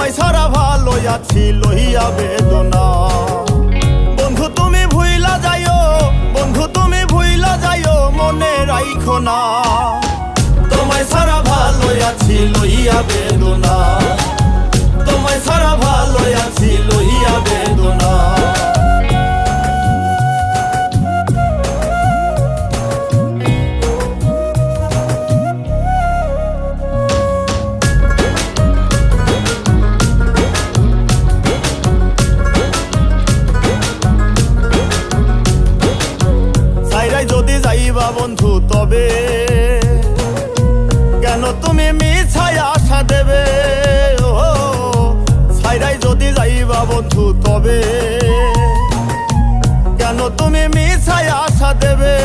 তোমায় সারা ভালো আছি লইয়া বেদনা। বন্ধু তুমি ভুইলা যাইও, বন্ধু তুমি ভুইলা যাইও, মনে রাইখো না। তোমায় সারা ভালো আছি লইয়া বেদনা, তোমায় সারা ভালো আছি লইয়া বেদনা। যদি যাইবা বন্ধু তবে কেন তুমি মিছায় আশা দেবে? ও ছাইরাই যদি যাইবা বন্ধু তবে কেন তুমি মিছায় আশা দেবে?